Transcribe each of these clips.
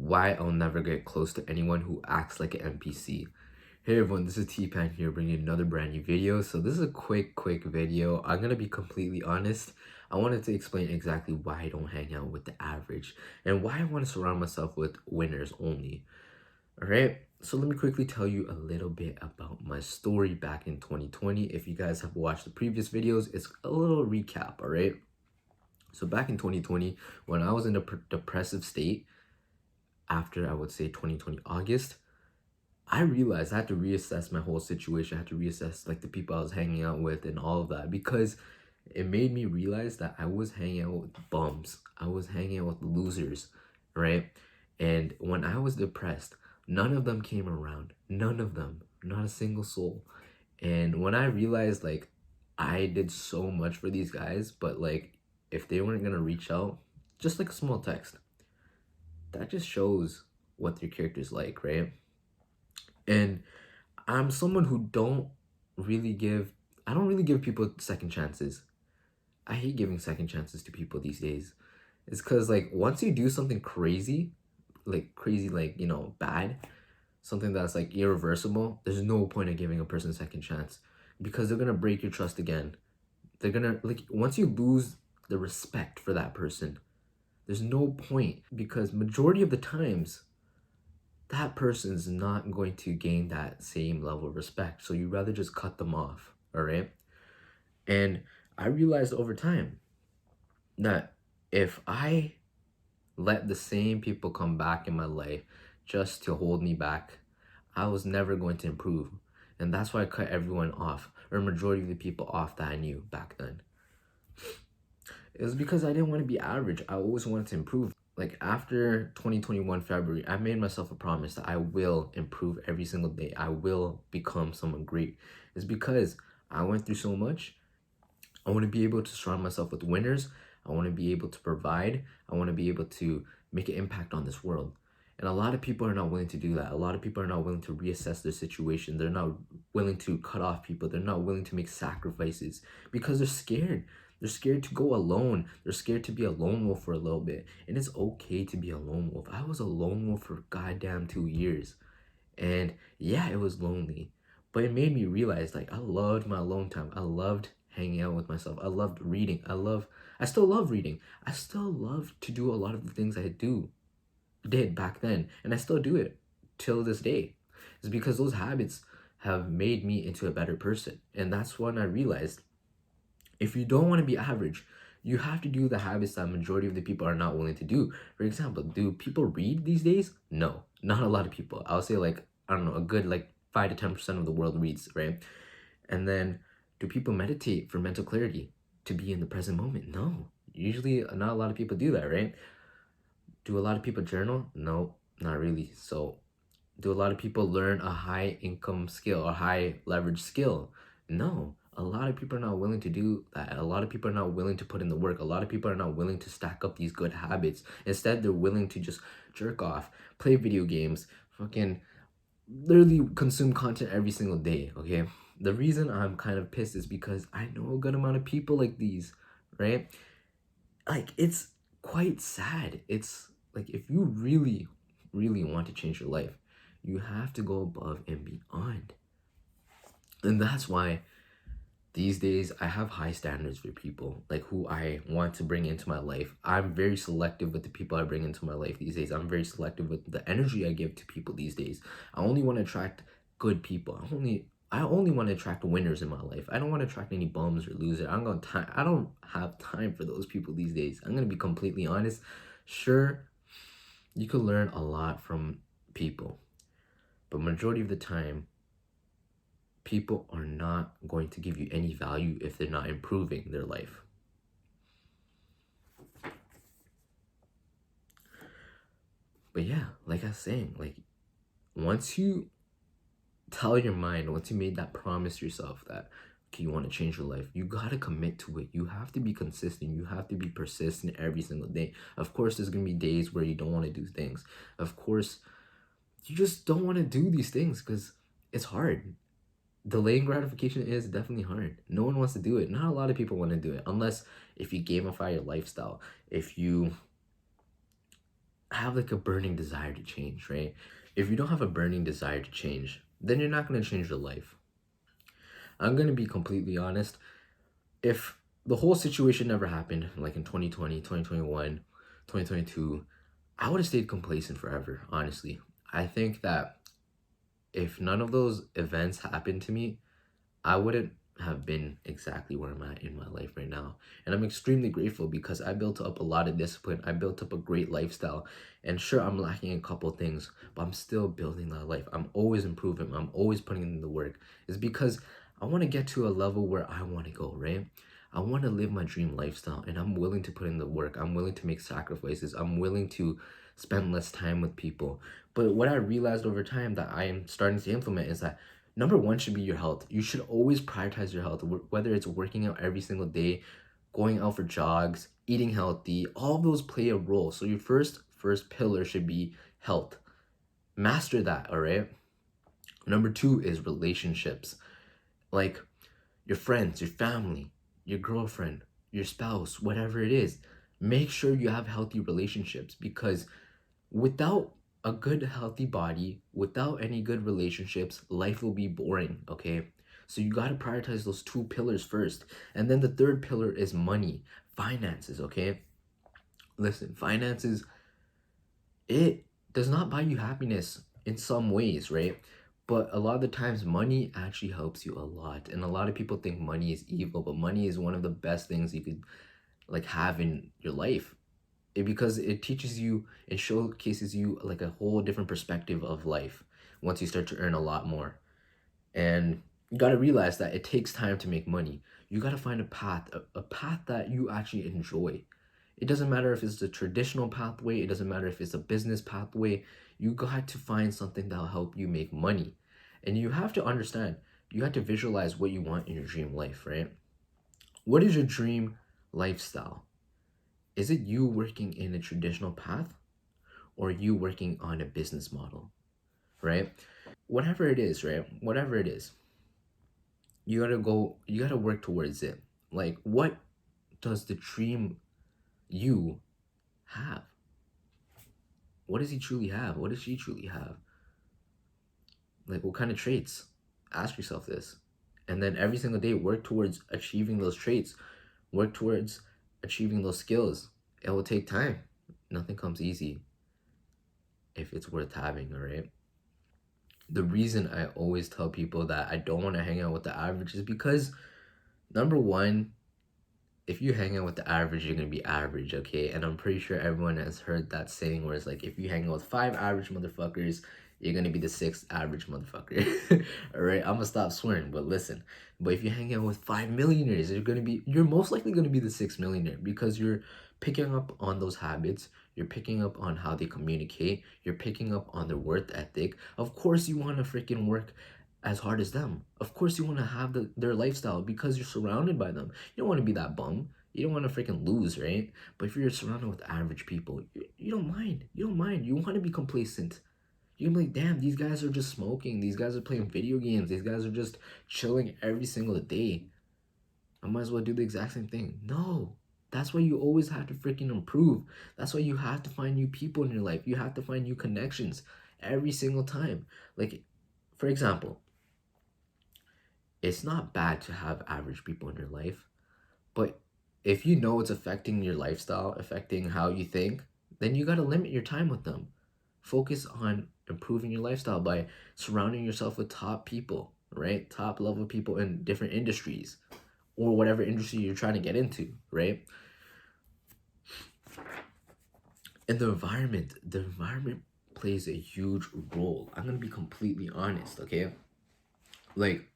why I'll never get close to anyone who acts like an NPC. Hey everyone, this is Tpan here bringing another brand new video. So this is a quick video. I'm gonna be completely honest. I wanted to explain exactly why I don't hang out with the average and why I want to surround myself with winners only. Alright, so let me quickly tell you a little bit about my story back in 2020. If you guys have watched the previous videos, it's a little recap, alright? So back in 2020, when I was in a depressive state, after I would say 2020 August, I realized I had to reassess my whole situation. I had to reassess like the people I was hanging out with and all of that, because it made me realize that I was hanging out with bums. I was hanging out with losers, right? And when I was depressed, none of them came around. None of them. Not a single soul. And when I realized like I did so much for these guys, but like if they weren't gonna reach out, just like a small text, that just shows what your character's like, right? And I'm someone who I don't really give people second chances. I hate giving second chances to people these days. It's because like once you do something crazy, like, you know, bad, something that's like irreversible, there's no point in giving a person a second chance, because they're gonna break your trust again. They're gonna, like, once you lose the respect for that person, there's no point, because majority of the times that person's not going to gain that same level of respect. So you rather just cut them off, all right? And I realized over time that if I let the same people come back in my life just to hold me back, I was never going to improve. And that's why I cut everyone off, or majority of the people off that I knew back then. It was because I didn't want to be average. I always wanted to improve. Like after 2021 February, I made myself a promise that I will improve every single day. I will become someone great. It's because I went through so much. I want to be able to surround myself with winners. I want to be able to provide. I want to be able to make an impact on this world. And a lot of people are not willing to do that. A lot of people are not willing to reassess their situation. They're not willing to cut off people. They're not willing to make sacrifices because they're scared. They're scared to go alone. They're scared to be a lone wolf for a little bit. And it's okay to be a lone wolf. I was a lone wolf for goddamn 2 years. And yeah, it was lonely. But it made me realize, like, I loved my alone time. I loved hanging out with myself. I loved reading. I still love reading. I still love to do a lot of the things I did back then. And I still do it till this day. It's because those habits have made me into a better person. And that's when I realized, if you don't want to be average, you have to do the habits that majority of the people are not willing to do. For example, do people read these days? No, not a lot of people. I'll say like, I don't know, a good like 5 to 10% of the world reads, right? And then do people meditate for mental clarity, to be in the present moment? No, usually not a lot of people do that, right? Do a lot of people journal? No, not really. So do a lot of people learn a high income skill or high leverage skill? No, a lot of people are not willing to do that. A lot of people are not willing to put in the work. A lot of people are not willing to stack up these good habits. Instead, they're willing to just jerk off, play video games, fucking literally consume content every single day, okay? The reason I'm kind of pissed is because I know a good amount of people like these, right? Like, it's quite sad. It's like, if you really, really want to change your life, you have to go above and beyond. And that's why these days I have high standards for people, like who I want to bring into my life. I'm very selective with the people I bring into my life these days. I'm very selective with the energy I give to people these days. I only want to attract good people. I only want to attract winners in my life. I don't want to attract any bums or losers. I don't have time for those people these days. I'm gonna be completely honest. Sure, you can learn a lot from people, but majority of the time, people are not going to give you any value if they're not improving their life. But yeah, like I was saying, like, once you tell your mind, once you made that promise to yourself that, okay, you want to change your life, you got to commit to it. You have to be consistent. You have to be persistent every single day. Of course, there's going to be days where you don't want to do things. Of course, you just don't want to do these things because it's hard. Delaying gratification is definitely hard. No one wants to do it. Not a lot of people want to do it, unless if you gamify your lifestyle, if you have like a burning desire to change, right? If you don't have a burning desire to change, then you're not going to change your life. I'm going to be completely honest. If the whole situation never happened, like in 2020, 2021, 2022, I would have stayed complacent forever, honestly. I think that if none of those events happened to me, I wouldn't have been exactly where I'm at in my life right now. And I'm extremely grateful because I built up a lot of discipline. I built up a great lifestyle. And sure, I'm lacking a couple things, but I'm still building that life. I'm always improving. I'm always putting in the work. It's because I want to get to a level where I want to go, right? I want to live my dream lifestyle and I'm willing to put in the work. I'm willing to make sacrifices. I'm willing to spend less time with people. But what I realized over time that I am starting to implement is that number one should be your health. You should always prioritize your health, whether it's working out every single day, going out for jogs, eating healthy. All those play a role. So your first pillar should be health. Master that, all right? Number two is relationships. Like your friends, your family, your girlfriend, your spouse, whatever it is. Make sure you have healthy relationships because without a good healthy body, without any good relationships, life will be boring, okay? So you got to prioritize those two pillars first. And then the third pillar is money, finances, okay? Listen, finances, it does not buy you happiness in some ways, right? But a lot of the times money actually helps you a lot. And a lot of people think money is evil, but money is one of the best things you could like have in your life because it teaches you, it showcases you like a whole different perspective of life once you start to earn a lot more. And you got to realize that it takes time to make money. You got to find a path, a path that you actually enjoy. It doesn't matter if it's a traditional pathway, it doesn't matter if it's a business pathway. You got to find something that'll help you make money. And you have to understand, you have to visualize what you want in your dream life, right? What is your dream lifestyle? Is it you working in a traditional path or you working on a business model, right? Whatever it is, right? Whatever it is, you gotta work towards it. Like, what does the dream you have? What does he truly have? What does she truly have? Like, what kind of traits? Ask yourself this. And then every single day, work towards achieving those traits, work towards achieving those skills. It will take time. Nothing comes easy if it's worth having, all right? The reason I always tell people that I don't want to hang out with the average is because number one, if you hang out with the average, you're gonna be average, okay? And I'm pretty sure everyone has heard that saying where it's like, if you hang out with five average motherfuckers, you're gonna be the sixth average motherfucker. All right, I'm gonna stop swearing, but listen. But if you hang out with five millionaires, you're most likely gonna be the sixth millionaire because you're picking up on those habits. You're picking up on how they communicate. You're picking up on their work ethic. Of course, you want to freaking work as hard as them. Of course, you want to have their lifestyle because you're surrounded by them. You don't want to be that bum. You don't want to freaking lose, right? But if you're surrounded with average people, you don't mind. You don't mind. You want to be complacent. You're like, damn, these guys are just smoking. These guys are playing video games. These guys are just chilling every single day. I might as well do the exact same thing. No. That's why you always have to freaking improve. That's why you have to find new people in your life. You have to find new connections every single time. Like, for example, it's not bad to have average people in your life, but if you know it's affecting your lifestyle, affecting how you think, then you got to limit your time with them. Focus on improving your lifestyle by surrounding yourself with top people, right? Top level people in different industries or whatever industry you're trying to get into, right? And the environment plays a huge role. I'm going to be completely honest, okay? Like,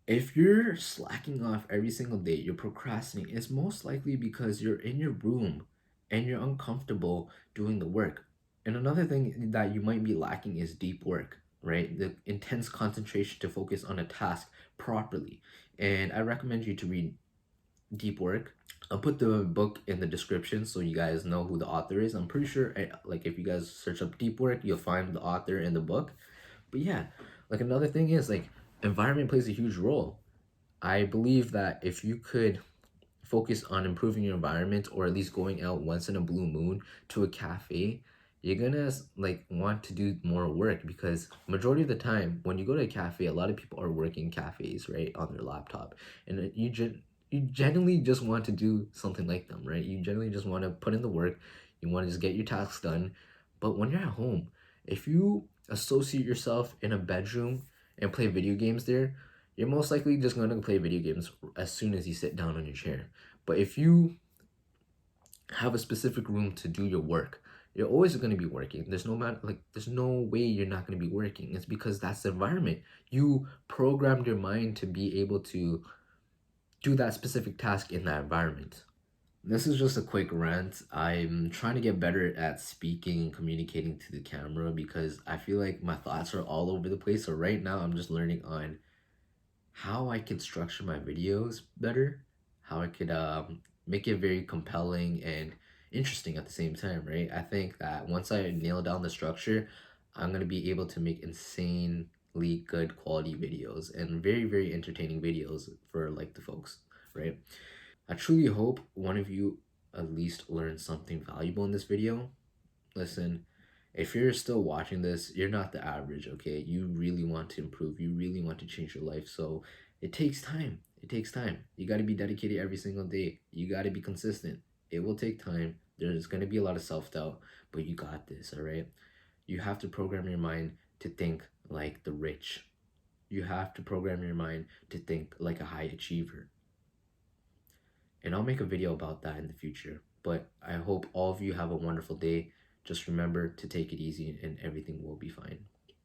if you're slacking off every single day, you're procrastinating, it's most likely because you're in your room and you're uncomfortable doing the work. And another thing that you might be lacking is deep work, right? The intense concentration to focus on a task properly. And I recommend you to read Deep Work. I'll put the book in the description so you guys know who the author is. I'm pretty sure, like, if you guys search up Deep Work, you'll find the author in the book. But yeah, like, another thing is, like, environment plays a huge role. I believe that if you could focus on improving your environment, or at least going out once in a blue moon to a cafe, you're gonna like want to do more work, because majority of the time when you go to a cafe, a lot of people are working cafes, right, on their laptop, and you generally just want to do something like them, right? You generally just want to put in the work, you want to just get your tasks done. But when you're at home, if you associate yourself in a bedroom and play video games there, you're most likely just going to play video games as soon as you sit down on your chair. But if you have a specific room to do your work, you're always going to be working. There's no way you're not going to be working. It's because that's the environment. You programmed your mind to be able to do that specific task in that environment. This is just a quick rant. I'm trying to get better at speaking and communicating to the camera, because I feel like my thoughts are all over the place. So right now I'm just learning on how I can structure my videos better, how I could make it very compelling and interesting at the same time, right? I think that once I nail down the structure, I'm gonna be able to make insanely good quality videos and very, very entertaining videos for like the folks, right? I truly hope one of you at least learned something valuable in this video. Listen, if you're still watching this, you're not the average, okay? You really want to improve. You really want to change your life. So it takes time. It takes time. You got to be dedicated every single day. You got to be consistent. It will take time. There's going to be a lot of self-doubt, but you got this, all right? You have to program your mind to think like the rich. You have to program your mind to think like a high achiever. And I'll make a video about that in the future. But I hope all of you have a wonderful day. Just remember to take it easy and everything will be fine.